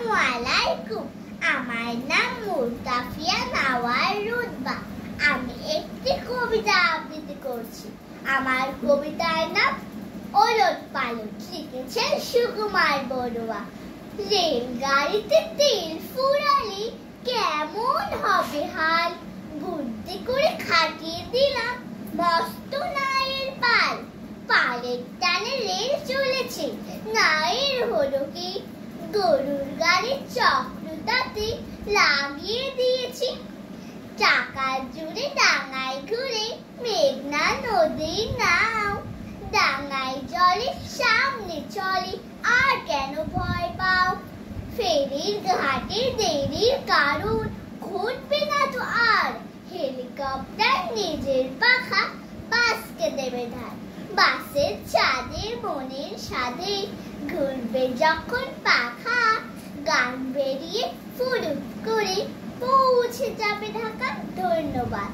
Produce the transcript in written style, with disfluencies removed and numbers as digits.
আসসালামু আলাইকুম। আমার নাম মুস্তাফিয়া নাওয়ার রুতবা। আমি একটি কবিতা আবৃত্তি করছি। আমার কবিতার নাম ওলট পালট, লিখেছেন সুকুমার বড়ুয়া। রেলগাড়িতে তেল ফুরালে কেমন হবে হাল, বুদ্ধি করে খাটিয়ে দিলাম মস্ত নায়ের পাল। পালের টানে রেল চলেছে, নায়ের হলো কি, গরুর গাড়ির চক্র তাতে লাগিয়ে দিয়েছি। চাকার জুড়ে ডাঙায় ঘুরে মেঘনা নদীর নাও, ডাঙায় জলে সামনে চলে আর কেন ভয় পাও। ফেরির ঘাটে দেরির কারণ ঘটবে না তো আর, হেলিকপ্টার নিজের পাখা বাসকে দেবে ধার। বাসের ছাদে মনের সাধে ঘুরবে যখন পাখা, গান বেরিয়ে ফুরুত করে পৌঁছে যাবে ঢাকা। ধন্যবাদ।